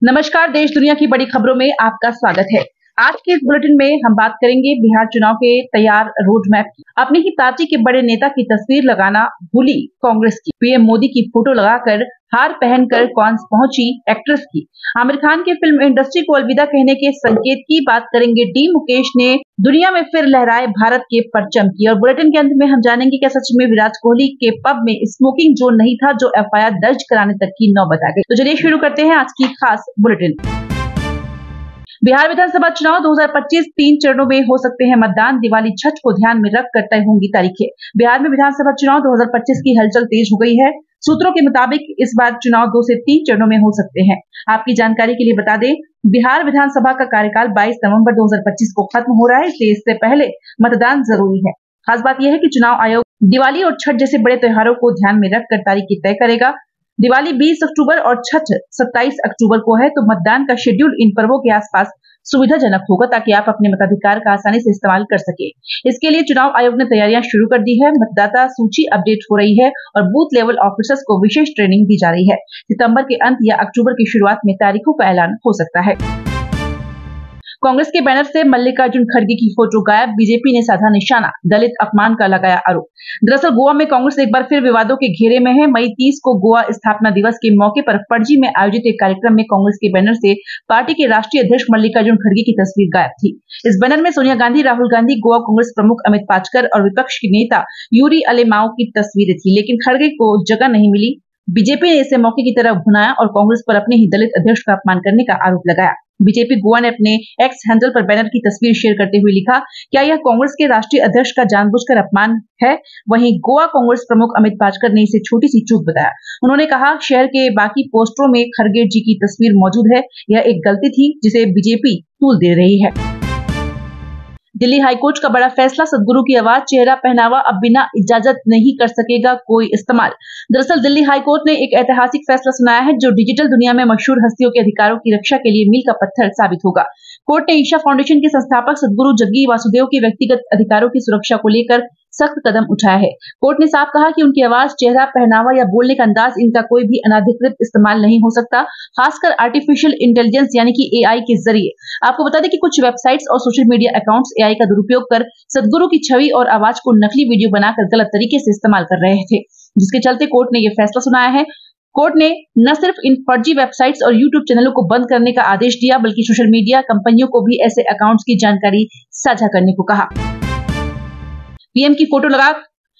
नमस्कार, देश दुनिया की बड़ी खबरों में आपका स्वागत है। आज के इस बुलेटिन में हम बात करेंगे बिहार चुनाव के तैयार रोड मैप की। अपनी ही पार्टी के बड़े नेता की तस्वीर लगाना भूली कांग्रेस की। पीएम मोदी की फोटो लगाकर हार पहनकर कौन पहुंची एक्ट्रेस की। आमिर खान के फिल्म इंडस्ट्री को अलविदा कहने के संकेत की बात करेंगे। डी मुकेश ने दुनिया में फिर लहराए भारत के परचम की। और बुलेटिन के अंत में हम जानेंगे क्या सच में विराट कोहली के पब में स्मोकिंग जोन नहीं था, जो एफआईआर दर्ज कराने तक की नौबत आ गई। तो चलिए शुरू करते हैं आज की खास बुलेटिन। बिहार विधानसभा चुनाव 2025 3 चरणों में हो सकते हैं मतदान। दिवाली छठ को ध्यान में रखकर तय होंगी तारीखें। बिहार में विधानसभा चुनाव 2025 की हलचल तेज हो गई है। सूत्रों के मुताबिक इस बार चुनाव 2 से 3 चरणों में हो सकते हैं। आपकी जानकारी के लिए बता दें, बिहार विधानसभा का कार्यकाल 22 नवंबर 2025 को खत्म हो रहा है, इसलिए इससे पहले मतदान जरूरी है। खास बात यह है कि चुनाव आयोग दिवाली और छठ जैसे बड़े त्योहारों को ध्यान में रखकर तारीखें तय करेगा। दिवाली 20 अक्टूबर और छठ 27 अक्टूबर को है, तो मतदान का शेड्यूल इन पर्वों के आसपास सुविधाजनक होगा ताकि आप अपने मताधिकार का आसानी से इस्तेमाल कर सके। इसके लिए चुनाव आयोग ने तैयारियां शुरू कर दी है। मतदाता सूची अपडेट हो रही है और बूथ लेवल ऑफिसर्स को विशेष ट्रेनिंग दी जा रही है। सितंबर के अंत या अक्टूबर की शुरुआत में तारीखों का ऐलान हो सकता है। कांग्रेस के बैनर से मल्लिकार्जुन खड़गे की फोटो गायब। बीजेपी ने साधा निशाना, दलित अपमान का लगाया आरोप। दरअसल गोवा में कांग्रेस एक बार फिर विवादों के घेरे में है। मई 30 को गोवा स्थापना दिवस के मौके पर पणजी में आयोजित एक कार्यक्रम में कांग्रेस के बैनर से पार्टी के राष्ट्रीय अध्यक्ष मल्लिकार्जुन खड़गे की तस्वीर गायब थी। इस बैनर में सोनिया गांधी, राहुल गांधी, गोवा कांग्रेस प्रमुख अमित पाटकर और विपक्ष के नेता यूरी अलेमाओ की तस्वीरें थी, लेकिन खड़गे को जगह नहीं मिली। बीजेपी ने इसे मौके की तरह भुनाया और कांग्रेस पर अपने ही दलित अध्यक्ष का अपमान करने का आरोप लगाया। बीजेपी गोवा ने अपने एक्स हैंडल पर बैनर की तस्वीर शेयर करते हुए लिखा, क्या यह कांग्रेस के राष्ट्रीय अध्यक्ष का जानबूझकर अपमान है? वहीं गोवा कांग्रेस प्रमुख अमित पाटकर ने इसे छोटी सी चूक बताया। उन्होंने कहा, शहर के बाकी पोस्टरों में खड़गे जी की तस्वीर मौजूद है। यह एक गलती थी जिसे बीजेपी तूल दे रही है। दिल्ली हाईकोर्ट का बड़ा फैसला, सदगुरु की आवाज, चेहरा पहनावा अब बिना इजाजत नहीं कर सकेगा कोई इस्तेमाल। दरअसल दिल्ली हाईकोर्ट ने एक ऐतिहासिक फैसला सुनाया है, जो डिजिटल दुनिया में मशहूर हस्तियों के अधिकारों की रक्षा के लिए मील का पत्थर साबित होगा। कोर्ट ने ईशा फाउंडेशन के संस्थापक सदगुरु जग्गी वासुदेव के व्यक्तिगत अधिकारों की सुरक्षा को लेकर सख्त कदम उठाया है। कोर्ट ने साफ कहा कि उनकी आवाज, चेहरा पहनावा या बोलने का अंदाज, इनका कोई भी अनाधिकृत इस्तेमाल नहीं हो सकता, खासकर आर्टिफिशियल इंटेलिजेंस यानी कि एआई के जरिए। आपको बता दें कि कुछ वेबसाइट्स और सोशल मीडिया अकाउंट्स एआई का दुरुपयोग कर सदगुरु की छवि और आवाज को नकली वीडियो बनाकर गलत तरीके से इस्तेमाल कर रहे थे, जिसके चलते कोर्ट ने यह फैसला सुनाया है। कोर्ट ने न सिर्फ इन फर्जी वेबसाइट्स और यूट्यूब चैनलों को बंद करने का आदेश दिया, बल्कि सोशल मीडिया कंपनियों को भी ऐसे अकाउंट्स की जानकारी साझा करने को कहा। पीएम की फोटो लगा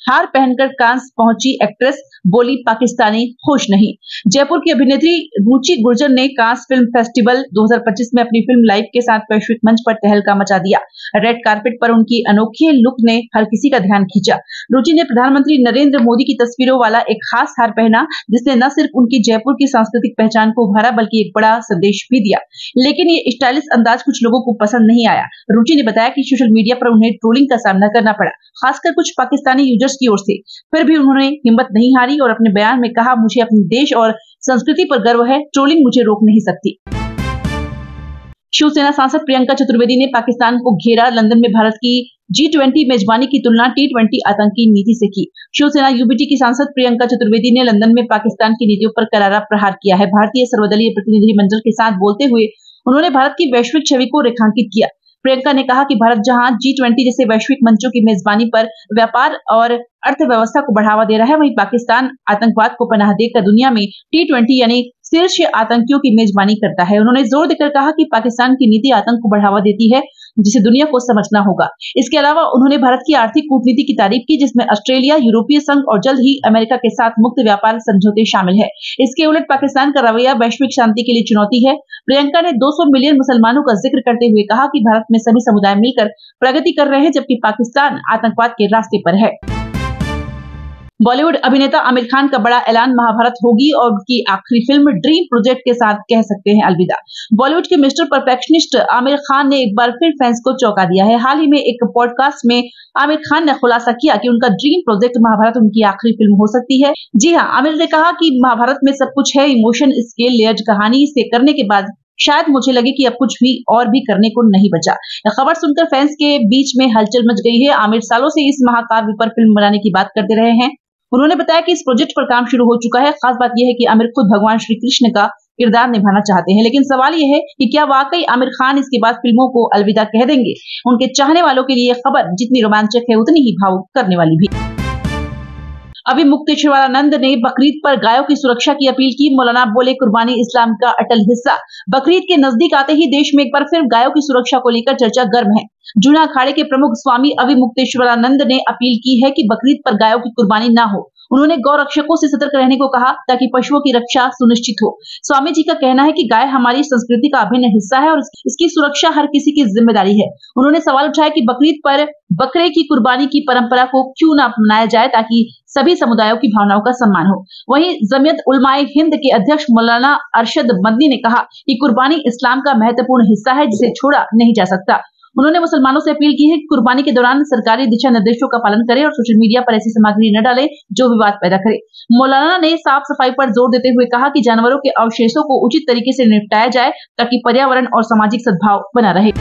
हार पहनकर कांस पहुंची एक्ट्रेस, बोली पाकिस्तानी खुश नहीं। जयपुर की अभिनेत्री रुचि गुर्जर ने कांस फिल्म फेस्टिवल 2025 में अपनी फिल्म लाइफ के साथ वैश्विक मंच पर तहलका मचा दिया। रेड कार्पेट पर उनकी अनोखी लुक ने हर किसी का ध्यान खींचा। रुचि ने प्रधानमंत्री नरेंद्र मोदी की तस्वीरों वाला एक खास हार पहना, जिसने न सिर्फ उनकी जयपुर की सांस्कृतिक पहचान को उभारा, बल्कि एक बड़ा संदेश भी दिया। लेकिन ये स्टाइलिश अंदाज कुछ लोगों को पसंद नहीं आया। रुचि ने बताया कि सोशल मीडिया पर उन्हें ट्रोलिंग का सामना करना पड़ा, खासकर कुछ पाकिस्तानी यूजर्स की ओर से। फिर भी उन्होंने हिम्मत नहीं हारी और अपने बयान में कहा, मुझे अपने देश और संस्कृति पर गर्व है, ट्रोलिंग मुझे रोक नहीं सकती। शिवसेना सांसद प्रियंका चतुर्वेदी ने पाकिस्तान को घेरा। लंदन में भारत की G20 मेजबानी की तुलना T20 आतंकी नीति से की। शिवसेना यूबीटी की सांसद प्रियंका चतुर्वेदी ने लंदन में पाकिस्तान की नीतियों पर करारा प्रहार किया है। भारतीय सर्वदलीय प्रतिनिधिमंडल के साथ बोलते हुए उन्होंने भारत की वैश्विक छवि को रेखांकित किया। प्रियंका ने कहा कि भारत जहां G20 जैसे वैश्विक मंचों की मेजबानी पर व्यापार और अर्थव्यवस्था को बढ़ावा दे रहा है, वहीं पाकिस्तान आतंकवाद को पनाह देकर दुनिया में T20 यानी शीर्ष आतंकियों की मेजबानी करता है। उन्होंने जोर देकर कहा कि पाकिस्तान की नीति आतंक को बढ़ावा देती है, जिसे दुनिया को समझना होगा। इसके अलावा उन्होंने भारत की आर्थिक कूटनीति की तारीफ की, जिसमें ऑस्ट्रेलिया, यूरोपीय संघ और जल्द ही अमेरिका के साथ मुक्त व्यापार समझौते शामिल है। इसके उलट पाकिस्तान का रवैया वैश्विक शांति के लिए चुनौती है। प्रियंका ने 200 मिलियन मुसलमानों का जिक्र करते हुए कहा कि भारत में सभी समुदाय मिलकर प्रगति कर रहे हैं, जबकि पाकिस्तान आतंकवाद के रास्ते पर है। बॉलीवुड अभिनेता आमिर खान का बड़ा ऐलान, महाभारत होगी और उनकी आखिरी फिल्म ड्रीम प्रोजेक्ट के साथ कह सकते हैं अलविदा। बॉलीवुड के मिस्टर परफेक्शनिस्ट आमिर खान ने एक बार फिर फैंस को चौंका दिया है। हाल ही में एक पॉडकास्ट में आमिर खान ने खुलासा किया कि उनका ड्रीम प्रोजेक्ट महाभारत उनकी आखिरी फिल्म हो सकती है। जी हाँ, आमिर ने कहा कि महाभारत में सब कुछ है, इमोशन, स्केल, लेयर्ड कहानी से करने के बाद शायद मुझे लगे कि अब कुछ भी और भी करने को नहीं बचा। यह खबर सुनकर फैंस के बीच में हलचल मच गई है। आमिर सालों से इस महाकाव्य पर फिल्म बनाने की बात करते रहे हैं। उन्होंने बताया कि इस प्रोजेक्ट पर काम शुरू हो चुका है। खास बात यह है कि आमिर खुद भगवान श्री कृष्ण का किरदार निभाना चाहते हैं। लेकिन सवाल यह है कि क्या वाकई आमिर खान इसके बाद फिल्मों को अलविदा कह देंगे? उनके चाहने वालों के लिए खबर जितनी रोमांचक है उतनी ही भावुक करने वाली भी। अभी मुक्तेश्वरानंद ने बकरीद पर गायों की सुरक्षा की अपील की। मौलाना बोले, कुर्बानी इस्लाम का अटल हिस्सा। बकरीद के नजदीक आते ही देश में एक बार फिर गायों की सुरक्षा को लेकर चर्चा गर्म है। जूना अखाड़े के प्रमुख स्वामी अभी मुक्तेश्वरानंद ने अपील की है कि बकरीद पर गायों की कुर्बानी न हो। उन्होंने गौ रक्षकों से सतर्क रहने को कहा ताकि पशुओं की रक्षा सुनिश्चित हो। स्वामी जी का कहना है कि गाय हमारी संस्कृति का अभिन्न हिस्सा है और इसकी सुरक्षा हर किसी की जिम्मेदारी है। उन्होंने सवाल उठाया कि बकरीद पर बकरे की कुर्बानी की परंपरा को क्यों न अपनाया जाए ताकि सभी समुदायों की भावनाओं का सम्मान हो। वहीं जमीयत उलमाए हिंद के अध्यक्ष मौलाना अरशद मदनी ने कहा कि कुर्बानी इस्लाम का महत्वपूर्ण हिस्सा है जिसे छोड़ा नहीं जा सकता। उन्होंने मुसलमानों से अपील की है कि कुर्बानी के दौरान सरकारी दिशा निर्देशों का पालन करें और सोशल मीडिया पर ऐसी सामग्री न डालें जो विवाद पैदा करे। मौलाना ने साफ सफाई पर जोर देते हुए कहा कि जानवरों के अवशेषों को उचित तरीके से निपटाया जाए ताकि पर्यावरण और सामाजिक सद्भाव बना रहे।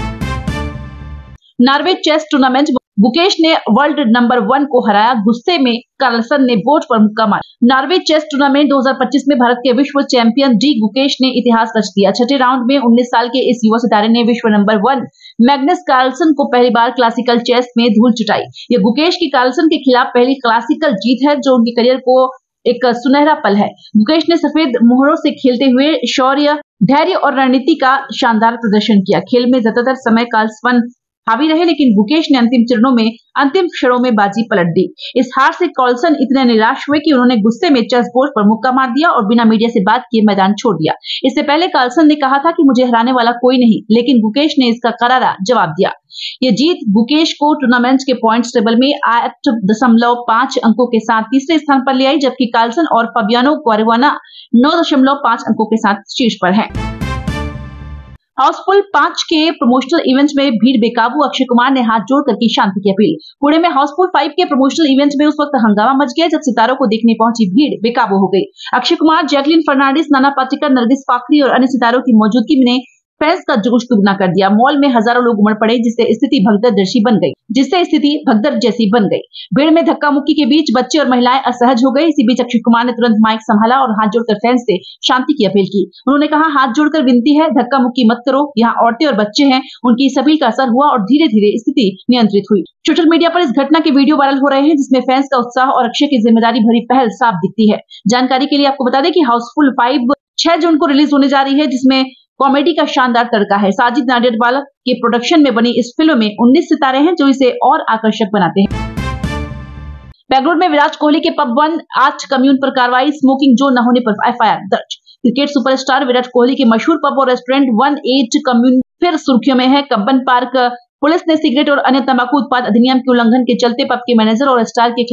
नॉर्वे चेस टूर्नामेंट, गुकेश ने वर्ल्ड नंबर 1 को हराया। गुस्से में कार्लसन ने बोर्ड पर मुक्का मारा। नॉर्वे चेस टूर्नामेंट 2025 में भारत के विश्व चैंपियन डी गुकेश ने इतिहास रच दिया। छठे राउंड में 19 साल के इस युवा सितारे ने विश्व नंबर 1 मैग्नस कार्लसन को पहली बार क्लासिकल चेस में धूल चटाई। यह गुकेश की कार्लसन के खिलाफ पहली क्लासिकल जीत है जो उनके करियर को एक सुनहरा पल है। गुकेश ने सफेद मोहरों से खेलते हुए शौर्य, धैर्य और रणनीति का शानदार प्रदर्शन किया। खेल में ज्यादातर समय कार्लसन हावी रहे लेकिन गुकेश ने अंतिम क्षणों में बाजी पलट दी। इस हार से कार्लसन इतने निराश हुए कि उन्होंने गुस्से में चेस बोर्ड पर मुक्का मार दिया और बिना मीडिया से बात किए मैदान छोड़ दिया। इससे पहले कार्लसन ने कहा था कि मुझे हराने वाला कोई नहीं, लेकिन गुकेश ने इसका करारा जवाब दिया। यह जीत गुकेश को टूर्नामेंट के पॉइंट्स टेबल में 8.5 अंकों के साथ तीसरे स्थान पर ले आई, जबकि कार्लसन और फबियानो कैरुआना 9.5 अंकों के साथ शीर्ष पर हैं। हाउसफुल 5 के प्रमोशनल इवेंट में भीड़ बेकाबू, अक्षय कुमार ने हाथ जोड़कर की शांति की अपील। पुणे में हाउसफुल 5 के प्रमोशनल इवेंट में उस वक्त हंगामा मच गया जब सितारों को देखने पहुंची भीड़ बेकाबू हो गई। अक्षय कुमार, जैकलीन फर्नांडिस, नाना पाटेकर, नरगिस फाकरी और अन्य सितारों की मौजूदगी में फैंस का जोश दुगना कर दिया। मॉल में हजारों लोग उमड़ पड़े जिससे स्थिति भगदड़ जैसी बन गई। भीड़ में धक्का मुक्की के बीच बच्चे और महिलाएं असहज हो गए। इसी बीच अक्षय कुमार ने तुरंत माइक संभाला और हाथ जोड़कर फैंस से शांति की अपील की। उन्होंने कहा, हाथ जोड़कर विनती है, धक्का मुक्की मत करो, यहाँ औरतें और बच्चे हैं। उनकी इस अपील का असर हुआ और धीरे धीरे स्थिति नियंत्रित हुई। सोशल मीडिया पर इस घटना के वीडियो वायरल हो रहे हैं जिसमें फैंस का उत्साह और अक्षय की जिम्मेदारी भरी पहल साफ दिखती है। जानकारी के लिए आपको बता दें कि हाउसफुल 5 6 जून को रिलीज होने जा रही है, जिसमें कॉमेडी का शानदार तड़का है। साजिद नाडियाडवाला के प्रोडक्शन में बनी इस फिल्म में 19 सितारे हैं जो इसे और आकर्षक बनाते हैं। बेंगलुरु में विराट कोहली के पब 1 8 कम्यून पर कार्रवाई, स्मोकिंग जोन न होने पर एफआईआर दर्ज। क्रिकेट सुपरस्टार विराट कोहली के मशहूर पब और रेस्टोरेंट 1 8 कम्यून फिर सुर्खियों में है। कब्बन पार्क पुलिस ने सिगरेट और अन्य तंबाकू उत्पाद अधिनियम के उल्लंघन के चलते पब के मैनेजर और स्टाफ के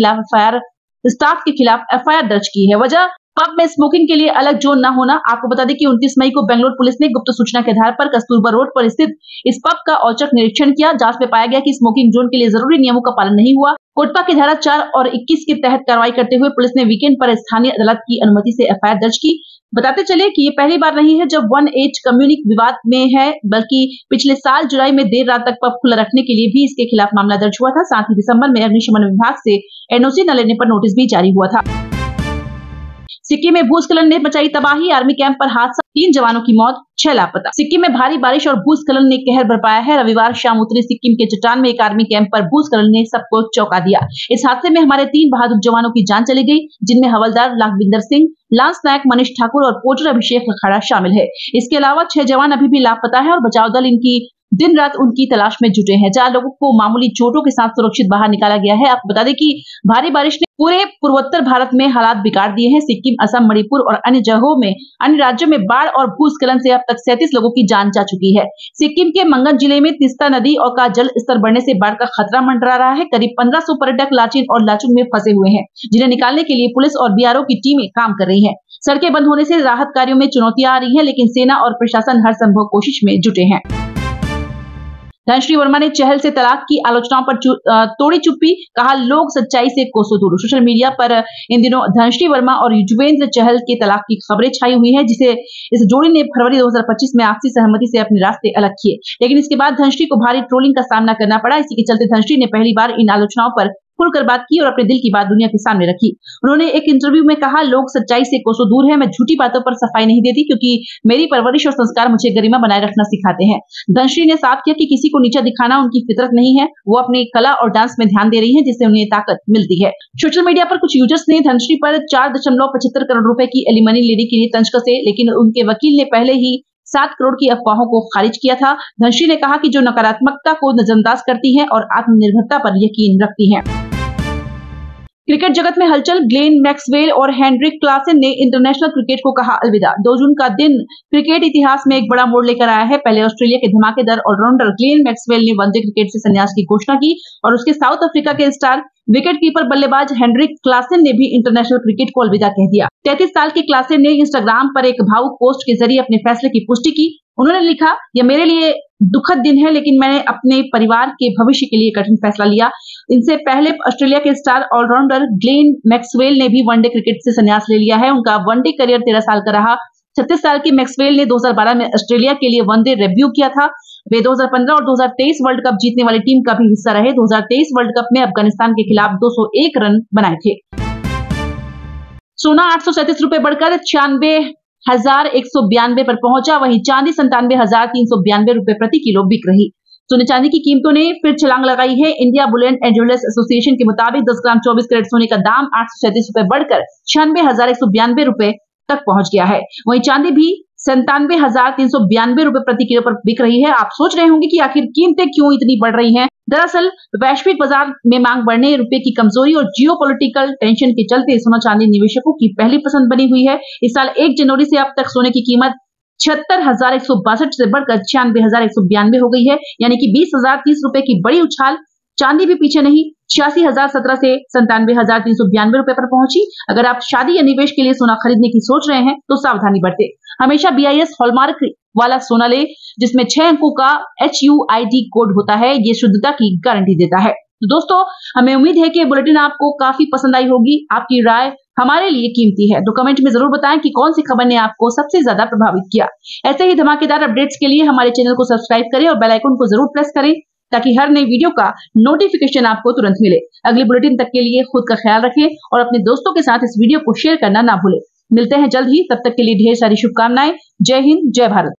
खिलाफ एफआईआर दर्ज की है। वजह पब में स्मोकिंग के लिए अलग जोन न होना। आपको बता दें कि 29 मई को बेंगलुरु पुलिस ने गुप्त सूचना के आधार पर कस्तूरबा रोड पर स्थित इस पब का औचक निरीक्षण किया। जांच में पाया गया कि स्मोकिंग जोन के लिए जरूरी नियमों का पालन नहीं हुआ। कोटपा की धारा 4 और 21 के तहत कार्रवाई करते हुए पुलिस ने वीकेंड पर स्थानीय अदालत की अनुमति से एफआईआर दर्ज की। बताते चले कि ये पहली बार नहीं है जब 1 8 कम्युनिक विवाद में है, बल्कि पिछले साल जुलाई में देर रात तक पब खुला रखने के लिए भी इसके खिलाफ मामला दर्ज हुआ था। साथ ही दिसंबर में अग्निशमन विभाग से एनओसी न लेने पर नोटिस भी जारी हुआ था। सिक्किम में भूस्खलन ने मचाई तबाही, आर्मी कैंप पर हादसा, 3 जवानों की मौत, 6 लापता। सिक्किम में भारी बारिश और भूस्खलन ने कहर बरपाया है। रविवार शाम उत्तरी सिक्किम के चट्टान में एक आर्मी कैंप पर भूस्खलन ने सबको चौंका दिया। इस हादसे में हमारे 3 बहादुर जवानों की जान चली गई, जिनमें हवलदार लाखविंदर सिंह, लांस नायक मनीष ठाकुर और पोर्टर अभिषेक लखाड़ा शामिल है। इसके अलावा 6 जवान अभी भी लापता है और बचाव दल इनकी दिन रात उनकी तलाश में जुटे हैं। 4 लोगों को मामूली चोटों के साथ सुरक्षित बाहर निकाला गया है। आपको बता दें कि भारी बारिश ने पूरे पूर्वोत्तर भारत में हालात बिगाड़ दिए हैं। सिक्किम, असम, मणिपुर और अन्य राज्यों में बाढ़ और भूस्खलन से अब तक 37 लोगों की जान जा चुकी है। सिक्किम के मंगन जिले में तिस्ता नदी और का जल स्तर बढ़ने से बाढ़ का खतरा मंडरा रहा है। करीब 1500 पर्यटक लाचीन और लाचुंग में फंसे हुए हैं, जिन्हें निकालने के लिए पुलिस और बीआरओ की टीमें काम कर रही है। सड़कें बंद होने से राहत कार्यों में चुनौतियां आ रही है, लेकिन सेना और प्रशासन हर संभव कोशिश में जुटे हैं। धनश्री वर्मा ने चहल से तलाक की आलोचनाओं पर तोड़ी चुप्पी, कहा लोग सच्चाई से कोसों दूर। सोशल मीडिया पर इन दिनों धनश्री वर्मा और युजवेंद्र चहल के तलाक की खबरें छाई हुई है, जिसे इस जोड़ी ने फरवरी 2025 में आपसी सहमति से अपने रास्ते अलग किए। लेकिन इसके बाद धनश्री को भारी ट्रोलिंग का सामना करना पड़ा। इसी के चलते धनश्री ने पहली बार इन आलोचनाओं पर खुलकर बात की और अपने दिल की बात दुनिया के सामने रखी। उन्होंने एक इंटरव्यू में कहा, लोग सच्चाई से कोसों दूर है, मैं झूठी बातों पर सफाई नहीं देती क्योंकि मेरी परवरिश और संस्कार मुझे गरिमा बनाए रखना सिखाते हैं। धनश्री ने साफ किया कि किसी को नीचा दिखाना उनकी फितरत नहीं है, वो अपनी कला और डांस में ध्यान दे रही है जिससे उन्हें ताकत मिलती है। सोशल मीडिया पर कुछ यूजर्स ने धनश्री पर 4.75 करोड़ रुपए की एलिमनी लेने के लिए तंज कसे, लेकिन उनके वकील ने पहले ही 7 करोड़ की अफवाहों को खारिज किया था। धनश्री ने कहा कि जो नकारात्मकता को नजरअंदाज करती हैं और आत्मनिर्भरता पर यकीन रखती हैं। क्रिकेट जगत में हलचल, ग्लेन मैक्सवेल और हेनरिक क्लासन ने इंटरनेशनल क्रिकेट को कहा अलविदा। 2 जून का दिन क्रिकेट इतिहास में एक बड़ा मोड़ लेकर आया है। पहले ऑस्ट्रेलिया के धमाकेदार ऑलराउंडर ग्लेन मैक्सवेल ने वनडे क्रिकेट से संन्यास की घोषणा की और उसके साउथ अफ्रीका के स्टार विकेटकीपर बल्लेबाज हेनरिक क्लासन ने भी इंटरनेशनल क्रिकेट को अलविदा कह दिया। 33 साल के क्लासन ने इंस्टाग्राम पर एक भावुक पोस्ट के जरिए अपने फैसले की पुष्टि की। उन्होंने लिखा, यह मेरे लिए दुखद दिन है, लेकिन मैंने अपने परिवार के भविष्य के लिए कठिन फैसला लिया। इनसे पहले ऑस्ट्रेलिया के स्टार ऑलराउंडर ग्लेन मैक्सवेल ने भी वनडे क्रिकेट से संन्यास ले लिया है। उनका वनडे करियर 13 साल का रहा। 36 साल के मैक्सवेल ने 2012 में ऑस्ट्रेलिया के लिए वनडे डेब्यू किया था। वे 2015 और 2023 वर्ल्ड कप जीतने वाली टीम का भी हिस्सा रहे। 2023 वर्ल्ड कप में अफगानिस्तान के खिलाफ 201 रन बनाए थे। सोना 837 रुपए बढ़कर 96,192 पर पहुंचा, वहीं चांदी 97,392 रुपए प्रति किलो बिक रही। सोने चांदी की कीमतों ने फिर छलांग लगाई है। India Boolean and jewellers association के मुताबिक 10 ग्राम 24 कैरेट सोने का दाम 837 रुपए बढ़कर 96,192 रुपए तक पहुंच गया है। वहीं चांदी भी 97,392 रुपए प्रति किलो पर बिक रही है। आप सोच रहे होंगे कि आखिर कीमतें क्यों इतनी बढ़ रही हैं? दरअसल वैश्विक बाजार में मांग बढ़ने, रुपए की कमजोरी और जियोपॉलिटिकल टेंशन के चलते सोना चांदी निवेशकों की पहली पसंद बनी हुई है। इस साल 1 जनवरी से अब तक सोने की कीमत 76,162 से बढ़कर 96,192 हो गई है, यानी कि 20,030 रुपए की बड़ी उछाल। चांदी भी पीछे नहीं, 86,017 से 97,392 रुपए पर पहुंची। अगर आप शादी या निवेश के लिए सोना खरीदने की सोच रहे हैं तो सावधानी बरतें। हमेशा BIS हॉलमार्क वाला सोना ले जिसमें 6 अंकों का HUID कोड होता है। ये शुद्धता की गारंटी देता है। तो दोस्तों, हमें उम्मीद है कि बुलेटिन आपको काफी पसंद आई होगी। आपकी राय हमारे लिए कीमती है, तो कमेंट में जरूर बताएं कि कौन सी खबर ने आपको सबसे ज्यादा प्रभावित किया। ऐसे ही धमाकेदार अपडेट्स के लिए हमारे चैनल को सब्सक्राइब करें और बेल आइकन को जरूर प्रेस करें ताकि हर नई वीडियो का नोटिफिकेशन आपको तुरंत मिले। अगली बुलेटिन तक के लिए खुद का ख्याल रखें और अपने दोस्तों के साथ इस वीडियो को शेयर करना ना भूलें। मिलते हैं जल्द ही, तब तक के लिए ढेर सारी शुभकामनाएं। जय हिंद, जय भारत।